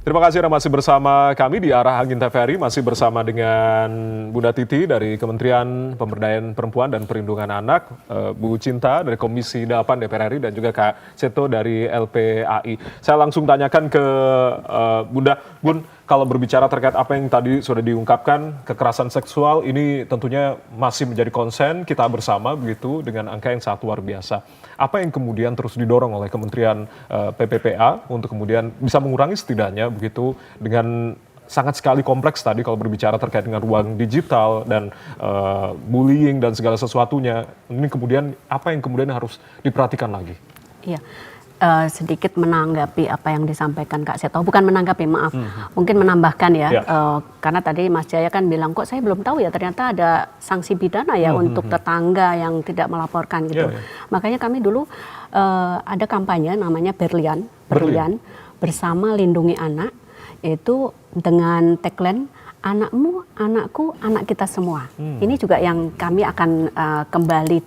Terima kasih Anda masih bersama kami di Arah Angin TVRI, masih bersama dengan Bunda Titi dari Kementerian Pemberdayaan Perempuan dan Perlindungan Anak, Bu Cinta dari Komisi 8 DPR RI, dan juga Kak Seto dari LPAI. Saya langsung tanyakan ke Bunda. Bun, kalau berbicara terkait apa yang tadi sudah diungkapkan, kekerasan seksual ini tentunya masih menjadi konsen kita bersama begitu dengan angka yang sangat luar biasa. Apa yang kemudian terus didorong oleh Kementerian PPPA untuk kemudian bisa mengurangi setidaknya begitu dengan sangat sekali kompleks tadi kalau berbicara terkait dengan ruang digital dan bullying dan segala sesuatunya. Ini kemudian apa yang kemudian harus diperhatikan lagi? Iya. Sedikit menanggapi apa yang disampaikan Kak Seto, bukan menanggapi, maaf, mungkin menambahkan ya, karena tadi Mas Jaya kan bilang kok saya belum tahu ya ternyata ada sanksi pidana ya untuk tetangga yang tidak melaporkan gitu. Makanya kami dulu ada kampanye namanya Berlian bersama Lindungi Anak, itu dengan tagline anakmu, anakku, anak kita semua. Ini juga yang kami akan kembali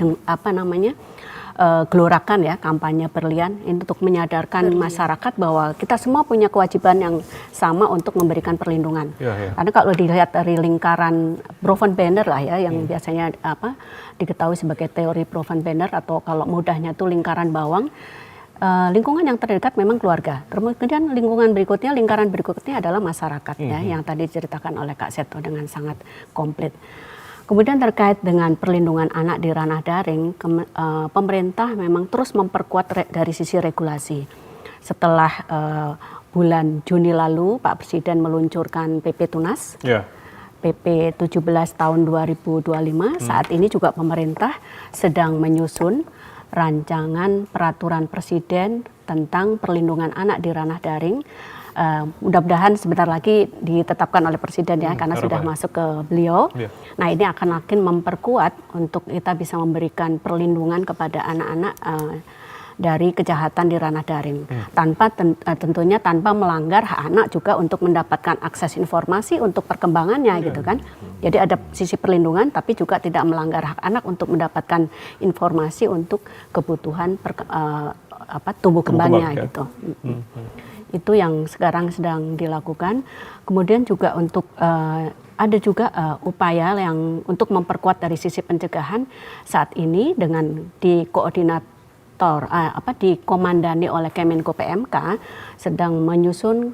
gelorakan ya kampanye Berlian ini untuk menyadarkan masyarakat bahwa kita semua punya kewajiban yang sama untuk memberikan perlindungan. Karena kalau dilihat dari lingkaran Brovin-Banner lah ya yang biasanya diketahui sebagai teori Brovin-Banner atau kalau mudahnya itu lingkaran bawang. Lingkungan yang terdekat memang keluarga. Kemudian lingkaran berikutnya adalah masyarakat ya yang tadi diceritakan oleh Kak Seto dengan sangat komplit. Kemudian terkait dengan perlindungan anak di ranah daring, pemerintah memang terus memperkuat dari sisi regulasi. Setelah bulan Juni lalu, Pak Presiden meluncurkan PP Tunas, PP 17 tahun 2025. Saat ini juga pemerintah sedang menyusun rancangan peraturan Presiden tentang perlindungan anak di ranah daring. Mudah-mudahan sebentar lagi ditetapkan oleh Presiden ya, karena sudah masuk ke beliau. Nah ini akan makin memperkuat untuk kita bisa memberikan perlindungan kepada anak-anak dari kejahatan di ranah daring. Tentunya tanpa melanggar hak anak juga untuk mendapatkan akses informasi untuk perkembangannya gitu kan. Jadi ada sisi perlindungan tapi juga tidak melanggar hak anak untuk mendapatkan informasi untuk kebutuhan tumbuh kembangnya gitu. Itu yang sekarang sedang dilakukan. Kemudian juga untuk ada juga upaya yang untuk memperkuat dari sisi pencegahan saat ini dengan dikomandani oleh Kemenko PMK sedang menyusun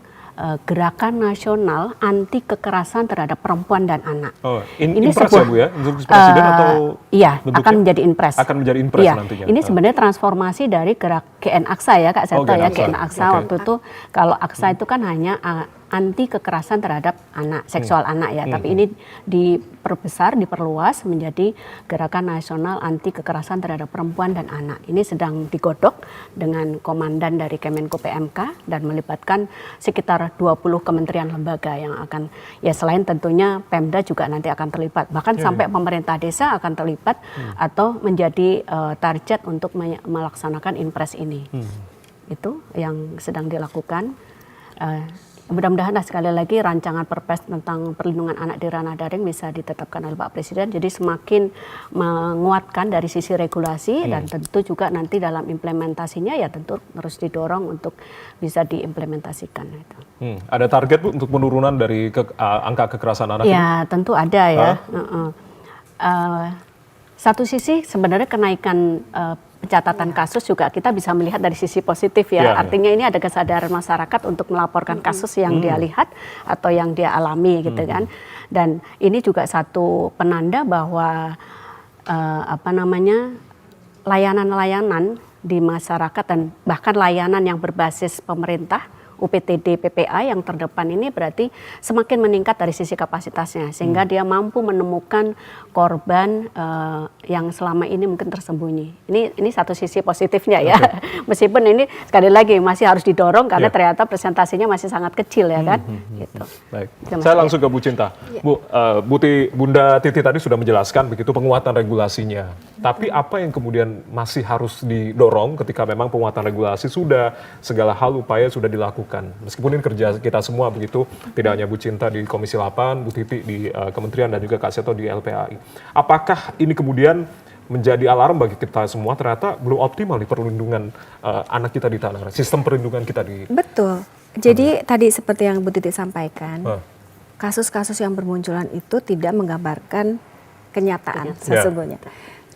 gerakan nasional anti kekerasan terhadap perempuan dan anak. Ini impres ya Bu ya, untuk Presiden atau iya, akan menjadi impres. Akan menjadi impres nantinya. Ini sebenarnya transformasi dari gerak GN Aksa ya Kak Seto ya, GN Aksa waktu itu kalau Aksa itu kan hanya anti kekerasan terhadap anak, seksual anak ya, tapi ini diperbesar, diperluas menjadi gerakan nasional anti kekerasan terhadap perempuan dan anak. Ini sedang digodok dengan komandan dari Kemenko PMK dan melibatkan sekitar 20 kementerian lembaga yang akan, ya selain tentunya Pemda juga nanti akan terlibat, bahkan sampai pemerintah desa akan terlibat atau menjadi target untuk melaksanakan impres ini. Itu yang sedang dilakukan. Mudah-mudahan sekali lagi rancangan Perpres tentang perlindungan anak di ranah daring bisa ditetapkan oleh Pak Presiden. Jadi semakin menguatkan dari sisi regulasi dan tentu juga nanti dalam implementasinya ya tentu terus didorong untuk bisa diimplementasikan. Ada target Bu untuk penurunan dari angka kekerasan anak? Ya tentu ada ya. Satu sisi sebenarnya kenaikan pencatatan kasus juga kita bisa melihat dari sisi positif ya. Artinya ini ada kesadaran masyarakat untuk melaporkan kasus yang dia lihat atau yang dia alami gitu kan. Dan ini juga satu penanda bahwa layanan-layanan di masyarakat dan bahkan layanan yang berbasis pemerintah UPTD PPA yang terdepan ini berarti semakin meningkat dari sisi kapasitasnya sehingga dia mampu menemukan korban yang selama ini mungkin tersembunyi. Ini satu sisi positifnya ya. Meskipun ini sekali lagi masih harus didorong karena ternyata presentasinya masih sangat kecil ya kan. Gitu. Baik. Saya langsung ke Bu Cinta. Bunda Titi tadi sudah menjelaskan begitu penguatan regulasinya. Tapi apa yang kemudian masih harus didorong ketika memang penguatan regulasi sudah, segala hal upaya sudah dilakukan? Meskipun ini kerja kita semua begitu, tidak hanya Bu Cinta di Komisi 8, Bu Titi di Kementerian dan juga Kak Seto di LPAI. Apakah ini kemudian menjadi alarm bagi kita semua ternyata belum optimal di perlindungan anak kita di tanah air, sistem perlindungan kita di... Betul. Jadi tadi seperti yang Bu Titi sampaikan, kasus-kasus yang bermunculan itu tidak menggambarkan kenyataan sesungguhnya.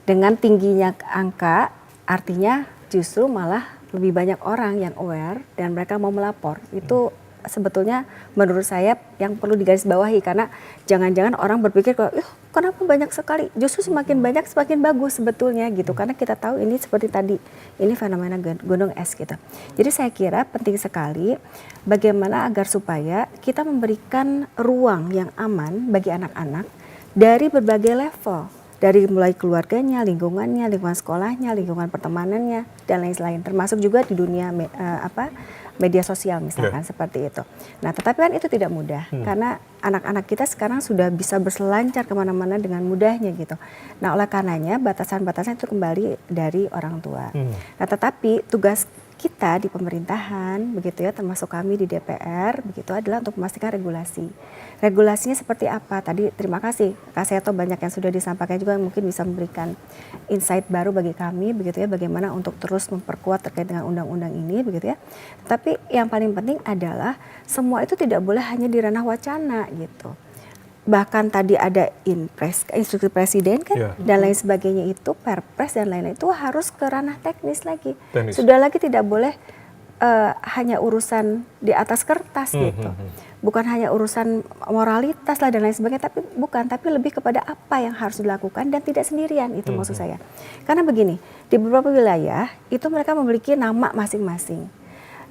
Dengan tingginya angka, artinya justru malah lebih banyak orang yang aware dan mereka mau melapor. Itu sebetulnya menurut saya yang perlu digarisbawahi, karena jangan-jangan orang berpikir kalau kenapa banyak sekali, justru semakin banyak semakin bagus sebetulnya gitu, karena kita tahu ini seperti tadi, ini fenomena gunung es gitu. Jadi saya kira penting sekali bagaimana agar supaya kita memberikan ruang yang aman bagi anak-anak dari berbagai level, dari mulai keluarganya, lingkungannya, lingkungan sekolahnya, lingkungan pertemanannya, dan lain-lain, termasuk juga di dunia media sosial misalkan seperti itu. Nah, tetapi kan itu tidak mudah karena anak-anak kita sekarang sudah bisa berselancar kemana-mana dengan mudahnya gitu. Nah, oleh karenanya batasan-batasan itu kembali dari orang tua. Nah, tetapi tugas kita di pemerintahan begitu ya, termasuk kami di DPR begitu, adalah untuk memastikan regulasi. Regulasinya seperti apa? Tadi terima kasih Kak Seto, banyak yang sudah disampaikan juga, mungkin bisa memberikan insight baru bagi kami begitu ya, bagaimana untuk terus memperkuat terkait dengan undang-undang ini begitu ya. Tapi yang paling penting adalah semua itu tidak boleh hanya di ranah wacana gitu. Bahkan tadi ada instruksi presiden kan dan lain sebagainya, itu perpres dan lain-lain itu harus ke ranah teknis lagi. Sudah lagi tidak boleh hanya urusan di atas kertas gitu. Bukan hanya urusan moralitas lah dan lain sebagainya, tapi lebih kepada apa yang harus dilakukan dan tidak sendirian, itu maksud saya. Karena begini, di beberapa wilayah itu mereka memiliki nama masing-masing.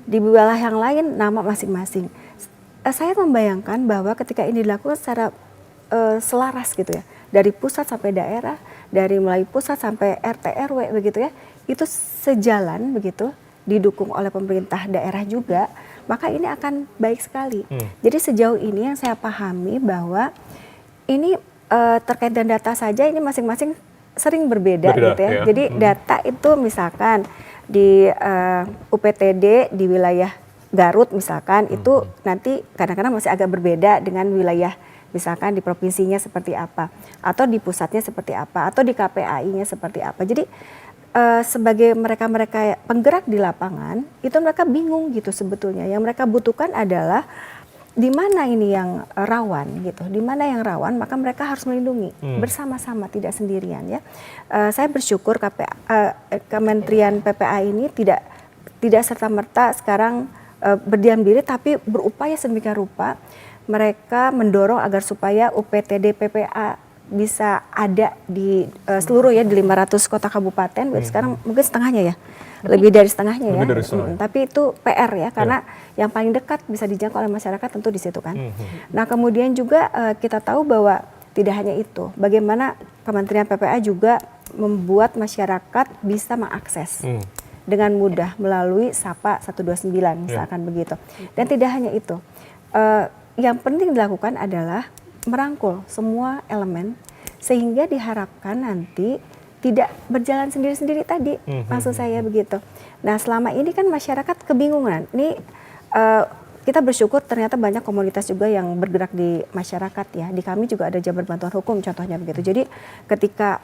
Di wilayah yang lain nama masing-masing. Saya membayangkan bahwa ketika ini dilakukan secara selaras gitu ya, dari pusat sampai daerah, dari mulai pusat sampai RT RW begitu ya, itu sejalan begitu, didukung oleh pemerintah daerah juga, maka ini akan baik sekali. Jadi sejauh ini yang saya pahami bahwa ini terkait dengan data saja ini masing-masing sering berbeda gitu ya. Jadi data itu misalkan di UPTD di wilayah Garut misalkan itu nanti kadang-kadang masih agak berbeda dengan wilayah misalkan di provinsinya seperti apa, atau di pusatnya seperti apa, atau di KPAI-nya seperti apa. Jadi sebagai mereka-mereka penggerak di lapangan itu mereka bingung gitu sebetulnya. Yang mereka butuhkan adalah di mana ini yang rawan gitu, di mana yang rawan maka mereka harus melindungi bersama-sama, tidak sendirian ya. Saya bersyukur Kementerian PPA ini tidak serta-merta sekarang berdiam diri, tapi berupaya sedemikian rupa mereka mendorong agar supaya UPTD PPA bisa ada di seluruh ya, di 500 kota kabupaten. Sekarang mungkin setengahnya ya, lebih dari setengahnya ya. Tapi itu PR ya, karena yang paling dekat bisa dijangkau oleh masyarakat tentu di situ kan. Nah kemudian juga kita tahu bahwa tidak hanya itu, bagaimana Kementerian PPA juga membuat masyarakat bisa mengakses dengan mudah melalui SAPA 129 misalkan begitu. Dan tidak hanya itu, yang penting dilakukan adalah merangkul semua elemen sehingga diharapkan nanti tidak berjalan sendiri-sendiri tadi, maksud saya begitu. Nah selama ini kan masyarakat kebingungan, ini kita bersyukur ternyata banyak komunitas juga yang bergerak di masyarakat ya, di kami juga ada Jabar Bantuan Hukum contohnya begitu. Jadi ketika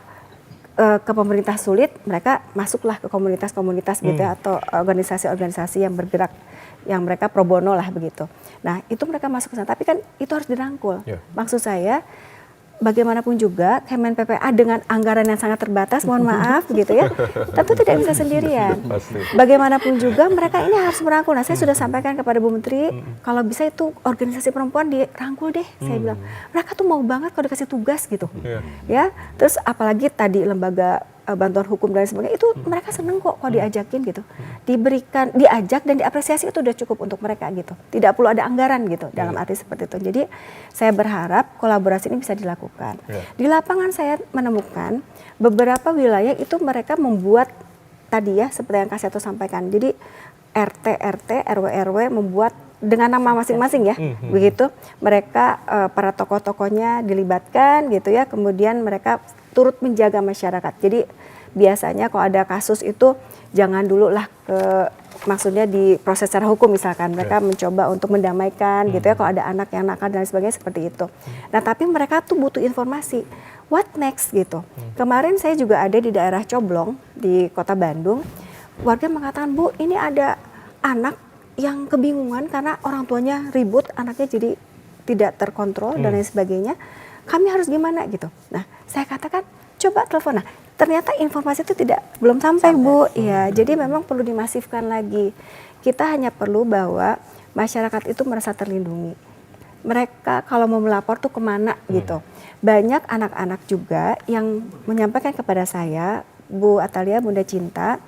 ke pemerintah sulit, mereka masuklah ke komunitas-komunitas gitu ya, atau organisasi-organisasi yang bergerak, yang mereka pro bono lah begitu. Nah itu mereka masuk ke sana, tapi kan itu harus dirangkul. Maksud saya bagaimanapun juga Kemen PPA dengan anggaran yang sangat terbatas, mohon maaf gitu ya, tentu tidak bisa sendirian. Bagaimanapun juga mereka ini harus merangkul. Nah saya sudah sampaikan kepada Bu Menteri, kalau bisa itu organisasi perempuan dirangkul deh, saya bilang. Mereka tuh mau banget kalau dikasih tugas gitu. Ya, terus apalagi tadi lembaga bantuan hukum dan sebagainya, itu mereka seneng kok kalau diajakin gitu, diberikan, diajak dan diapresiasi, itu udah cukup untuk mereka gitu, tidak perlu ada anggaran gitu dalam arti seperti itu. Jadi saya berharap kolaborasi ini bisa dilakukan. Di lapangan saya menemukan beberapa wilayah itu mereka membuat tadi ya seperti yang Kak Seto sampaikan, jadi RT RW membuat dengan nama masing-masing ya, begitu mereka para tokoh-tokohnya dilibatkan gitu ya, kemudian mereka turut menjaga masyarakat. Jadi biasanya kalau ada kasus itu jangan dulu lah maksudnya di proses secara hukum misalkan, mereka mencoba untuk mendamaikan gitu ya, kalau ada anak yang nakal dan sebagainya seperti itu. Nah tapi mereka tuh butuh informasi, what next gitu. Kemarin saya juga ada di daerah Coblong di Kota Bandung, warga mengatakan, Bu ini ada anak yang kebingungan karena orang tuanya ribut, anaknya jadi tidak terkontrol dan lain sebagainya. Kami harus gimana gitu. Nah, saya katakan coba telepon. Nah, ternyata informasi itu belum sampai Bu. Ya, jadi memang perlu dimasifkan lagi. Kita hanya perlu bahwa masyarakat itu merasa terlindungi. Mereka kalau mau melapor tuh kemana gitu. Banyak anak-anak juga yang menyampaikan kepada saya, Bu Atalia, Bunda Cinta,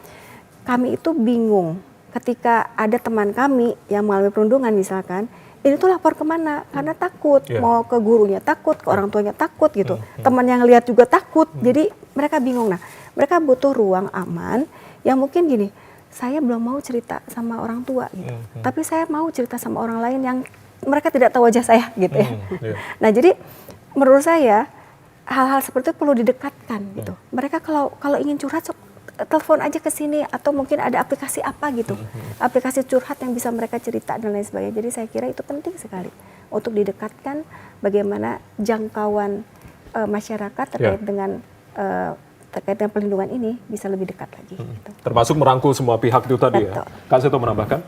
kami itu bingung ketika ada teman kami yang mengalami perundungan misalkan, ini tuh lapor kemana? Karena takut, mau ke gurunya takut, ke orang tuanya takut gitu. Teman yang lihat juga takut, jadi mereka bingung. Nah, mereka butuh ruang aman yang mungkin gini, saya belum mau cerita sama orang tua gitu, tapi saya mau cerita sama orang lain yang mereka tidak tahu wajah saya gitu ya. Nah, jadi menurut saya hal-hal seperti itu perlu didekatkan gitu. Mereka kalau ingin curhat telepon aja ke sini atau mungkin ada aplikasi apa gitu, aplikasi curhat yang bisa mereka cerita dan lain sebagainya. Jadi saya kira itu penting sekali untuk didekatkan bagaimana jangkauan masyarakat terkait dengan perlindungan ini bisa lebih dekat lagi. Gitu. Termasuk merangkul semua pihak itu tadi. Betul. Ya. Kak Seto menambahkan?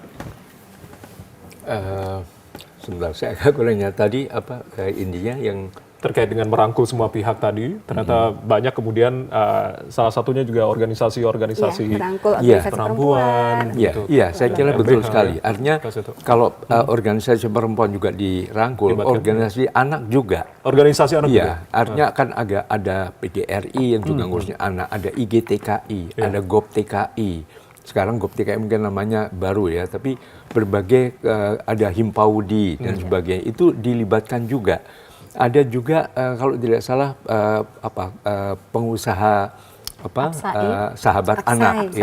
Sebentar, saya agak kurangnya tadi apa intinya yang terkait dengan merangkul semua pihak tadi, ternyata banyak kemudian salah satunya juga organisasi-organisasi perempuan. Iya, saya kira betul sekali. Artinya kalau organisasi perempuan juga dirangkul, organisasi anak juga. Organisasi anak juga? Artinya kan ada PDRI yang juga ngurusnya anak, ada IGTKI, ada GOP-TKI. Sekarang GOP-TKI mungkin namanya baru ya, tapi berbagai ada Himpaudi dan sebagainya, itu dilibatkan juga. Ada juga kalau tidak salah pengusaha sahabat anak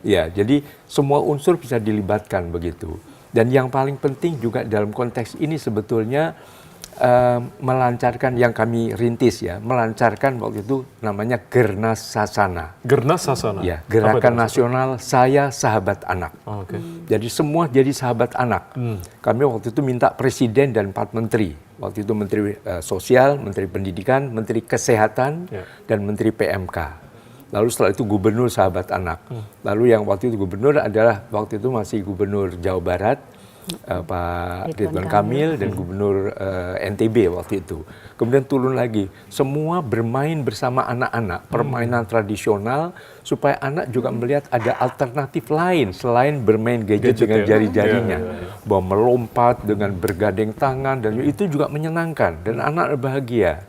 ya, jadi semua unsur bisa dilibatkan begitu. Dan yang paling penting juga dalam konteks ini sebetulnya melancarkan yang kami rintis ya, melancarkan waktu itu namanya Gernas Sasana. Gernas Sasana? Ya, Gerakan Nasional Saya Sahabat Anak. Jadi semua jadi sahabat anak. Kami waktu itu minta presiden dan 4 menteri. Waktu itu Menteri Sosial, Menteri Pendidikan, Menteri Kesehatan, dan Menteri PMK. Lalu setelah itu Gubernur Sahabat Anak. Lalu yang waktu itu Gubernur adalah waktu itu masih Gubernur Jawa Barat, Pak Ridwan Kamil dan Gubernur NTB waktu itu. Kemudian turun lagi, semua bermain bersama anak-anak, permainan tradisional supaya anak juga melihat ada alternatif lain selain bermain gadget dengan jari-jarinya. Bahwa melompat dengan bergandeng tangan dan itu juga menyenangkan dan anak bahagia.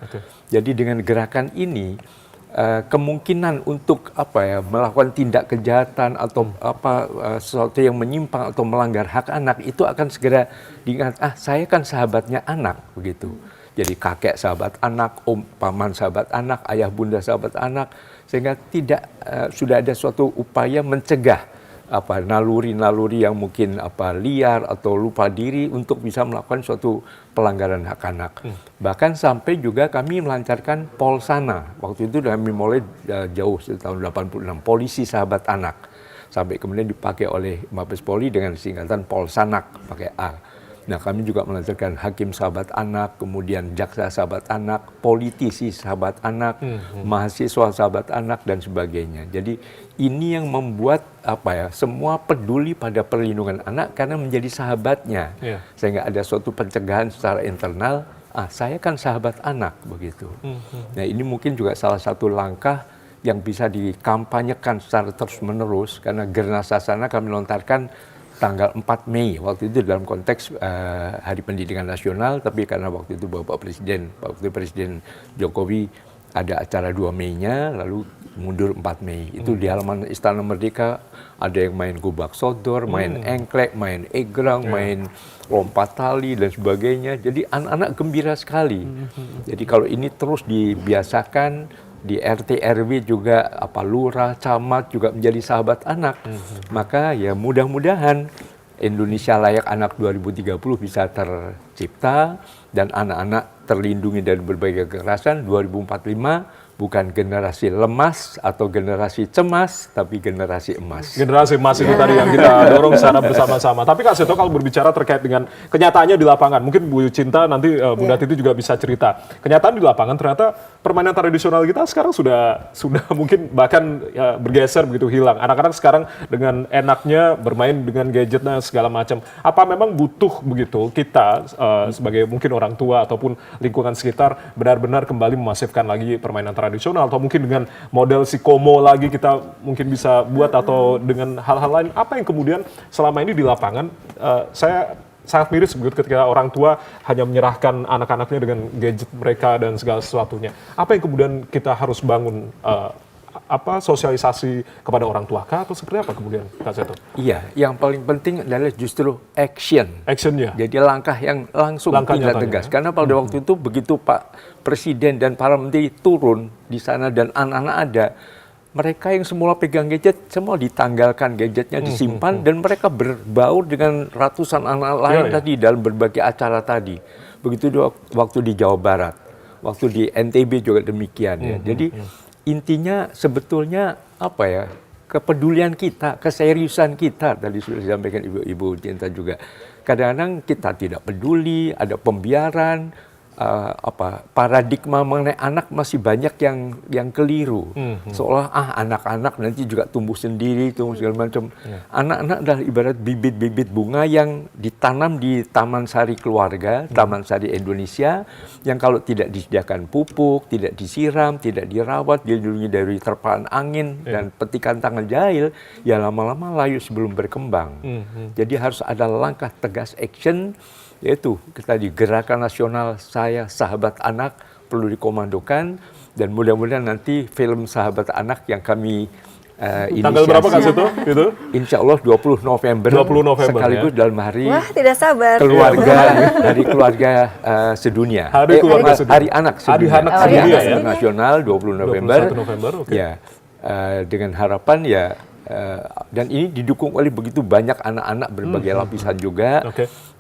Jadi dengan gerakan ini kemungkinan untuk melakukan tindak kejahatan atau sesuatu yang menyimpang atau melanggar hak anak itu akan segera diingat, saya kan sahabatnya anak begitu. Jadi kakek sahabat anak, om paman sahabat anak, ayah bunda sahabat anak, sehingga tidak sudah ada suatu upaya mencegah naluri-naluri yang mungkin liar atau lupa diri untuk bisa melakukan suatu pelanggaran hak anak. Bahkan sampai juga kami melancarkan Polsana. Waktu itu kami mulai jauh tahun 86, Polisi Sahabat Anak. Sampai kemudian dipakai oleh Mabes Polri dengan singkatan Polsanak, pakai A. Nah, kami juga melancarkan Hakim Sahabat Anak, kemudian Jaksa Sahabat Anak, Politisi Sahabat Anak, Mahasiswa Sahabat Anak, dan sebagainya. Jadi ini yang membuat semua peduli pada perlindungan anak karena menjadi sahabatnya. Sehingga ada suatu pencegahan secara internal, saya kan sahabat anak, begitu. Nah, ini mungkin juga salah satu langkah yang bisa dikampanyekan secara terus-menerus, karena Gernas Sasana kami lontarkan tanggal 4 Mei, waktu itu dalam konteks Hari Pendidikan Nasional, tapi karena waktu itu waktu Presiden Jokowi ada acara 2 Mei-nya, lalu mundur 4 Mei. Itu di halaman Istana Merdeka, ada yang main gobak sodor, main engklek, main egrang, main lompat tali, dan sebagainya. Jadi anak-anak gembira sekali. Jadi kalau ini terus dibiasakan, di RT RW juga lurah, camat juga menjadi sahabat anak. Maka ya mudah-mudahan Indonesia Layak Anak 2030 bisa tercipta dan anak-anak terlindungi dari berbagai kekerasan. 2045 bukan generasi lemas atau generasi cemas, tapi generasi emas. Generasi emas itu tadi yang kita dorong secara bersama-sama. Tapi Kak Seto, kalau berbicara terkait dengan kenyataannya di lapangan, mungkin Bu Cinta nanti Bunda Titi juga bisa cerita. Kenyataan di lapangan ternyata permainan tradisional kita sekarang sudah mungkin bahkan bergeser begitu, hilang. Anak-anak sekarang dengan enaknya bermain dengan gadgetnya segala macam. Apa memang butuh begitu kita sebagai mungkin orang tua ataupun lingkungan sekitar benar-benar kembali memasifkan lagi permainan tradisional, atau mungkin dengan model si Komo lagi kita mungkin bisa buat, atau dengan hal-hal lain. Apa yang kemudian selama ini di lapangan saya sangat miris begitu ketika orang tua hanya menyerahkan anak-anaknya dengan gadget mereka dan segala sesuatunya. Apa yang kemudian kita harus bangun, sosialisasi kepada orang tua kah, atau seperti apa kemudian Kak Seto? Iya, yang paling penting adalah justru action. Actionnya. Jadi langkah yang langsung tidak tegas. Karena pada waktu itu begitu Pak Presiden dan para menteri turun di sana dan anak-anak ada, mereka yang semula pegang gadget semua ditanggalkan gadgetnya, disimpan, dan mereka berbaur dengan ratusan anak lain tadi dalam berbagai acara tadi. Begitu waktu di Jawa Barat, waktu di NTB juga demikian ya. Jadi intinya sebetulnya apa ya, kepedulian kita, keseriusan kita, tadi sudah disampaikan Ibu Cinta juga. Kadang-kadang kita tidak peduli, ada pembiaran, paradigma mengenai anak masih banyak yang keliru. Seolah anak-anak nanti juga tumbuh sendiri, tumbuh segala macam. Anak-anak adalah ibarat bibit-bibit bunga yang ditanam di Taman Sari Keluarga, Taman Sari Indonesia, yang kalau tidak disediakan pupuk, tidak disiram, tidak dirawat, dilindungi dari terpaan angin dan petikan tangan jahil, ya lama-lama layu sebelum berkembang. Jadi harus ada langkah tegas action, yaitu tadi Gerakan Nasional Saya Sahabat Anak perlu dikomandokan, dan mudah-mudahan nanti film Sahabat Anak yang kami inisiasi. Tanggal berapa Kak Seto? Itu? Insya Allah 20 November. 20 November sekaligus ya? dalam hari tidak sabar. keluarga, hari keluarga sedunia. Hari keluarga sedunia. Hari anak Hari sedunia. anak Hari sedunia anak ya? nasional 20 November. 21 November, oke. Ya, dengan harapan ya, dan ini didukung oleh begitu banyak anak-anak berbagai lapisan juga.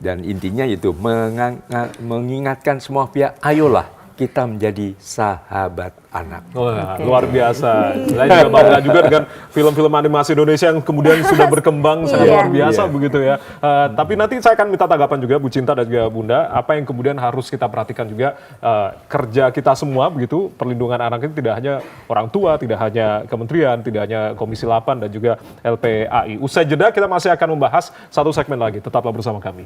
Dan intinya itu mengingatkan semua pihak, ayolah kita menjadi sahabat anak. Luar biasa. Saya juga bangga juga dengan film-film animasi Indonesia yang kemudian sudah berkembang sangat luar biasa begitu ya. Tapi nanti saya akan minta tanggapan juga Bu Cinta dan juga Bunda, apa yang kemudian harus kita perhatikan juga kerja kita semua begitu, perlindungan anak itu tidak hanya orang tua, tidak hanya kementerian, tidak hanya Komisi 8 dan juga LPAI. Usai jeda kita masih akan membahas satu segmen lagi. Tetaplah bersama kami.